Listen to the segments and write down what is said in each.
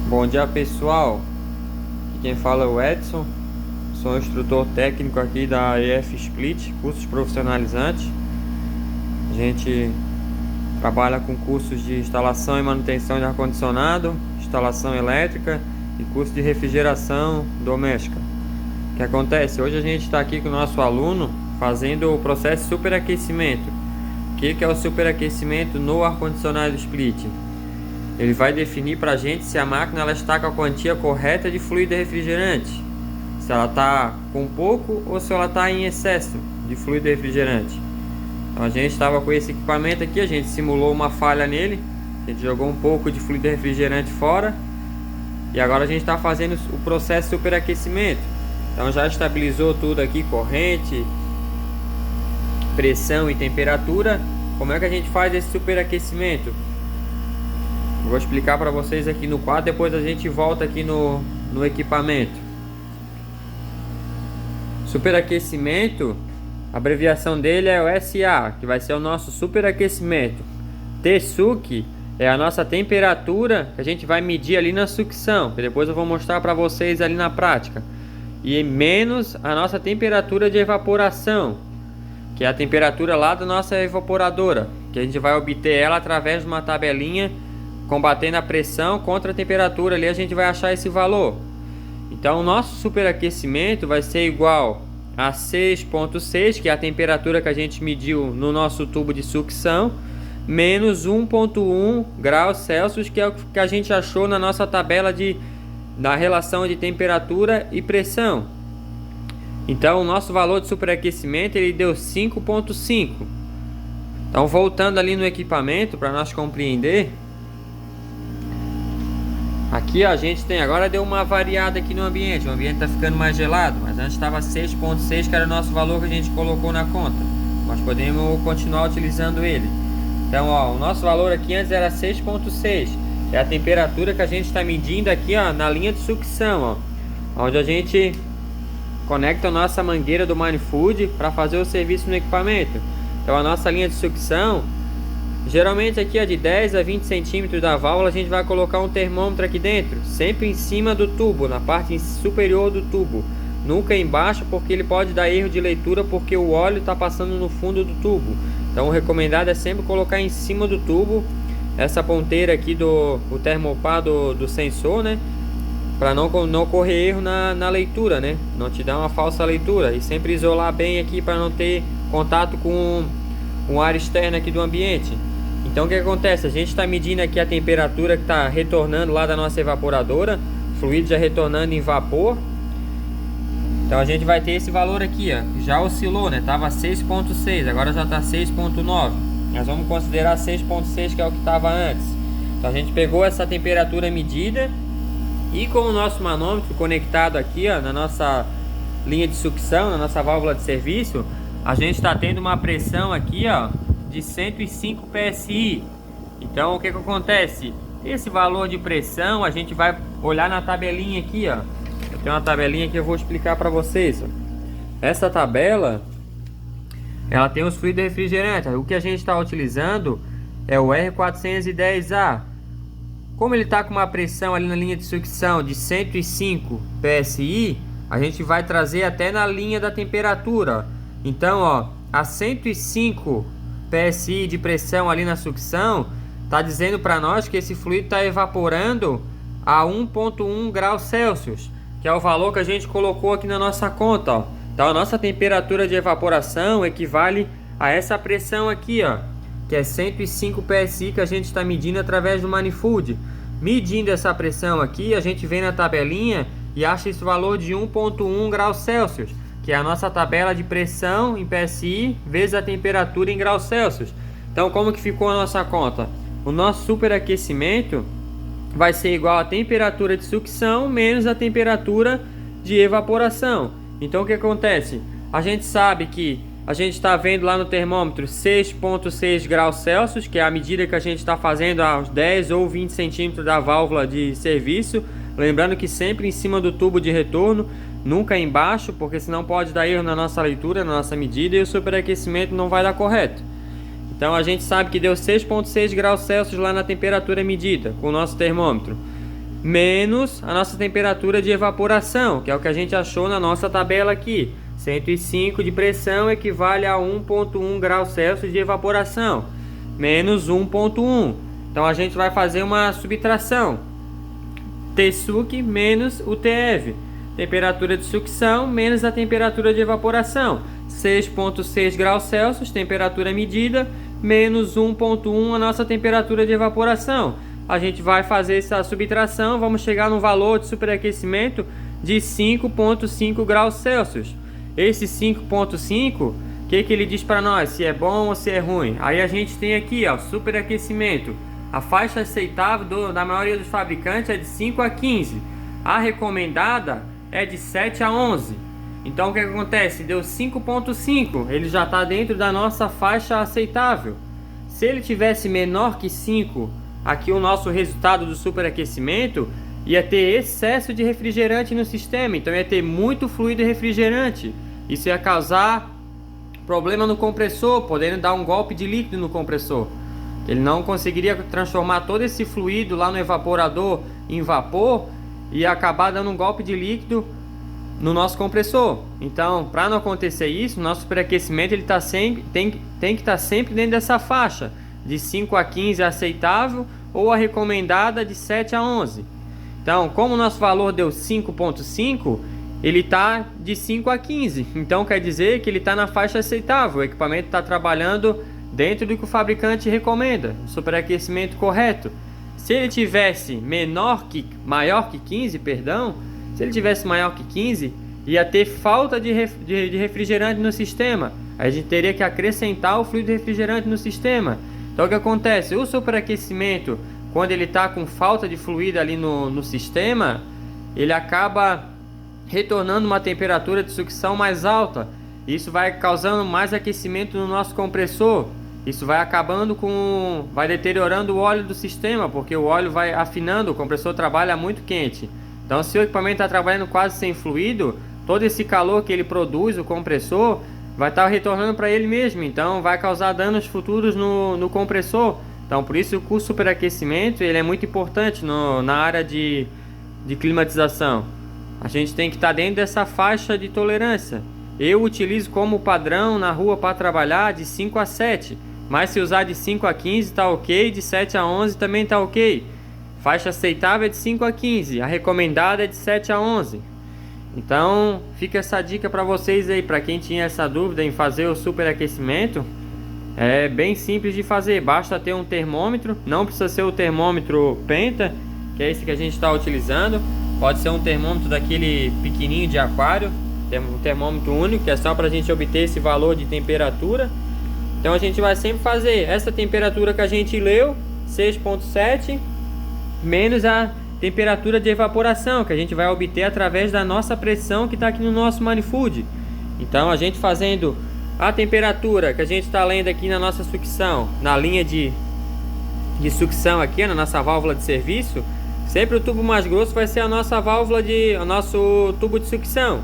Bom dia, pessoal. Aqui quem fala é o Edson. Sou instrutor técnico aqui da EF Split, cursos profissionalizantes. A gente trabalha com cursos de instalação e manutenção de ar-condicionado, instalação elétrica e curso de refrigeração doméstica. O que acontece? Hoje a gente está aqui com o nosso aluno fazendo o processo de superaquecimento. O que é o superaquecimento no ar-condicionado Split? Ele vai definir para a gente se a máquina ela está com a quantia correta de fluido refrigerante, se ela está com pouco ou se ela está em excesso de fluido refrigerante. Então a gente estava com esse equipamento aqui, a gente simulou uma falha nele, a gente jogou um pouco de fluido refrigerante fora e agora a gente está fazendo o processo de superaquecimento. Então já estabilizou tudo aqui, corrente, pressão e temperatura. Como é que a gente faz esse superaquecimento? Vou explicar para vocês aqui no quadro, depois a gente volta aqui no equipamento. Superaquecimento, a abreviação dele é o SA, que vai ser o nosso superaquecimento. TSUC é a nossa temperatura que a gente vai medir ali na sucção, que depois eu vou mostrar para vocês ali na prática. E menos a nossa temperatura de evaporação, que é a temperatura lá da nossa evaporadora, que a gente vai obter ela através de uma tabelinha combatendo a pressão contra a temperatura, ali a gente vai achar esse valor. Então o nosso superaquecimento vai ser igual a 6,6, que é a temperatura que a gente mediu no nosso tubo de sucção, menos 1,1 graus Celsius, que é o que a gente achou na nossa tabela da relação de temperatura e pressão. Então o nosso valor de superaquecimento ele deu 5,5. Então voltando ali no equipamento para nós compreender. Aqui a gente tem, agora deu uma variada aqui no ambiente, o ambiente está ficando mais gelado, mas antes estava 6,6, que era o nosso valor que a gente colocou na conta. Nós podemos continuar utilizando ele. Então, ó, o nosso valor aqui antes era 6,6, é a temperatura que a gente está medindo aqui, ó, na linha de sucção, ó, onde a gente conecta a nossa mangueira do manifold para fazer o serviço no equipamento. Então, a nossa linha de sucção, geralmente aqui é de 10 a 20 centímetros da válvula, a gente vai colocar um termômetro aqui dentro, sempre em cima do tubo, na parte superior do tubo, nunca embaixo, porque ele pode dar erro de leitura, porque o óleo está passando no fundo do tubo. Então o recomendado é sempre colocar em cima do tubo essa ponteira aqui o termopar do sensor, né, para não correr erro na leitura, né, não te dar uma falsa leitura, e sempre isolar bem aqui para não ter contato com o ar externo aqui do ambiente. Então o que acontece? A gente está medindo aqui a temperatura que está retornando lá da nossa evaporadora, fluido já retornando em vapor. Então a gente vai ter esse valor aqui, ó, já oscilou, né? Tava 6,6, agora já está 6,9. Nós vamos considerar 6,6, que é o que estava antes. Então a gente pegou essa temperatura medida e com o nosso manômetro conectado aqui, ó, na nossa linha de sucção, na nossa válvula de serviço, a gente está tendo uma pressão aqui, ó, de 105 PSI. Então o que acontece? Esse valor de pressão a gente vai olhar na tabelinha aqui, ó. Eu tenho uma tabelinha que eu vou explicar para vocês, ó. Essa tabela ela tem os fluidos refrigerantes. O que a gente está utilizando é o R410A. Como ele está com uma pressão ali na linha de sucção de 105 PSI, a gente vai trazer até na linha da temperatura, ó. Então, ó, a 105 PSI de pressão ali na sucção está dizendo para nós que esse fluido está evaporando a 1,1 graus Celsius, que é o valor que a gente colocou aqui na nossa conta, ó. Então a nossa temperatura de evaporação equivale a essa pressão aqui, ó, que é 105 PSI, que a gente está medindo através do manifold. Medindo essa pressão aqui, a gente vem na tabelinha e acha esse valor de 1,1 graus Celsius, que é a nossa tabela de pressão em PSI vezes a temperatura em graus Celsius. Então como que ficou a nossa conta? O nosso superaquecimento vai ser igual à temperatura de sucção menos a temperatura de evaporação. Então o que acontece? A gente sabe que a gente está vendo lá no termômetro 6,6 graus Celsius, que é a medida que a gente está fazendo aos 10 ou 20 centímetros da válvula de serviço. Lembrando que sempre em cima do tubo de retorno, nunca embaixo, porque senão pode dar erro na nossa leitura, na nossa medida, e o superaquecimento não vai dar correto. Então a gente sabe que deu 6,6 graus Celsius lá na temperatura medida com o nosso termômetro. menos a nossa temperatura de evaporação, que é o que a gente achou na nossa tabela aqui. 105 de pressão equivale a 1,1 graus Celsius de evaporação, menos 1,1. Então a gente vai fazer uma subtração. Tsuc menos o TeV. Temperatura de sucção menos a temperatura de evaporação. 6,6 graus Celsius, temperatura medida, menos 1,1 a nossa temperatura de evaporação. A gente vai fazer essa subtração, vamos chegar no valor de superaquecimento de 5,5 graus Celsius. Esse 5,5, o que ele diz para nós? Se é bom ou se é ruim? Aí a gente tem aqui, ó, superaquecimento. A faixa aceitável da maioria dos fabricantes é de 5 a 15. A recomendada é de 7 a 11. Então o que acontece? Deu 5,5. Ele já está dentro da nossa faixa aceitável. Se ele tivesse menor que 5, aqui o nosso resultado do superaquecimento ia ter excesso de refrigerante no sistema. Então ia ter muito fluido refrigerante. Isso ia causar problema no compressor, podendo dar um golpe de líquido no compressor. Ele não conseguiria transformar todo esse fluido lá no evaporador em vapor e acabar dando um golpe de líquido no nosso compressor. Então, para não acontecer isso, nosso superaquecimento ele tem que estar sempre dentro dessa faixa de 5 a 15 é aceitável, ou a recomendada de 7 a 11. Então, como o nosso valor deu 5,5, ele está de 5 a 15. Então quer dizer que ele está na faixa aceitável. O equipamento está trabalhando dentro do que o fabricante recomenda, o superaquecimento correto. Se ele tivesse maior que 15, se ele tivesse maior que 15, ia ter falta de refrigerante no sistema. Aí a gente teria que acrescentar o fluido refrigerante no sistema. Então o que acontece? O superaquecimento, quando ele está com falta de fluido ali no sistema, ele acaba retornando uma temperatura de sucção mais alta. Isso vai causando mais aquecimento no nosso compressor. Isso vai vai deteriorando o óleo do sistema, porque o óleo vai afinando, o compressor trabalha muito quente. Então se o equipamento está trabalhando quase sem fluido, todo esse calor que ele produz, o compressor, vai estar retornando para ele mesmo. Então vai causar danos futuros no compressor. Então por isso o superaquecimento ele é muito importante na área de climatização. A gente tem que estar dentro dessa faixa de tolerância. Eu utilizo como padrão na rua para trabalhar de 5 a 7. Mas se usar de 5 a 15 está ok, de 7 a 11 também está ok. Faixa aceitável é de 5 a 15, a recomendada é de 7 a 11. Então fica essa dica para vocês aí, para quem tinha essa dúvida em fazer o superaquecimento. É bem simples de fazer, basta ter um termômetro, não precisa ser o termômetro Penta, que é esse que a gente está utilizando. Pode ser um termômetro daquele pequenininho de aquário, um termômetro único, que é só para a gente obter esse valor de temperatura. Então a gente vai sempre fazer essa temperatura que a gente leu, 6,7, menos a temperatura de evaporação, que a gente vai obter através da nossa pressão que está aqui no nosso manifold. Então a gente fazendo a temperatura que a gente está lendo aqui na nossa sucção, na linha de sucção aqui, na nossa válvula de serviço, sempre o tubo mais grosso vai ser a nossa válvula o nosso tubo de sucção.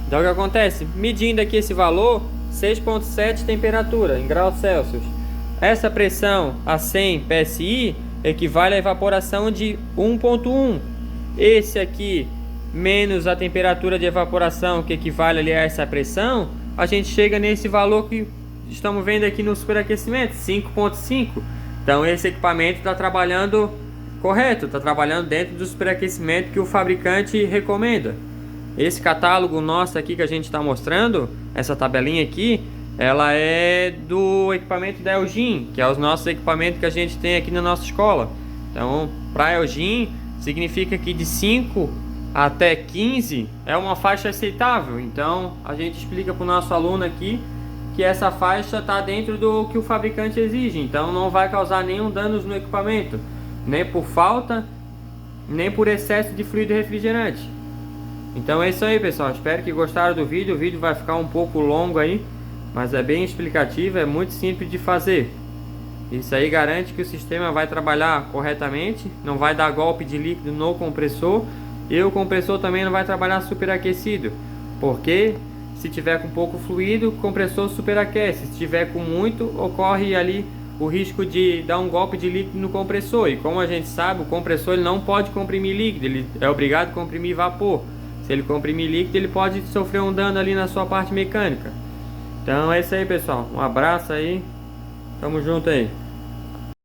Então o que acontece? Medindo aqui esse valor, 6,7 temperatura em graus Celsius. Essa pressão a 100 PSI equivale à evaporação de 1,1. Esse aqui menos a temperatura de evaporação, que equivale ali a essa pressão, a gente chega nesse valor que estamos vendo aqui no superaquecimento, 5,5. Então esse equipamento está trabalhando correto, está trabalhando dentro do superaquecimento que o fabricante recomenda. Esse catálogo nosso aqui que a gente está mostrando, essa tabelinha aqui, ela é do equipamento da Elgin, que é os nossos equipamentos que a gente tem aqui na nossa escola. Então, para Elgin, significa que de 5 até 15 é uma faixa aceitável. Então, a gente explica para o nosso aluno aqui que essa faixa está dentro do que o fabricante exige. Então, não vai causar nenhum dano no equipamento, nem por falta, nem por excesso de fluido refrigerante. Então é isso aí, pessoal, espero que gostaram do vídeo. O vídeo vai ficar um pouco longo aí, mas é bem explicativo, é muito simples de fazer. Isso aí garante que o sistema vai trabalhar corretamente, não vai dar golpe de líquido no compressor, e o compressor também não vai trabalhar superaquecido, porque se tiver com pouco fluido, o compressor superaquece. Se tiver com muito, ocorre ali o risco de dar um golpe de líquido no compressor. E como a gente sabe, o compressor ele não pode comprimir líquido, ele é obrigado a comprimir vapor. Se ele comprimir líquido, ele pode sofrer um dano ali na sua parte mecânica. Então é isso aí, pessoal. Um abraço aí. Tamo junto aí.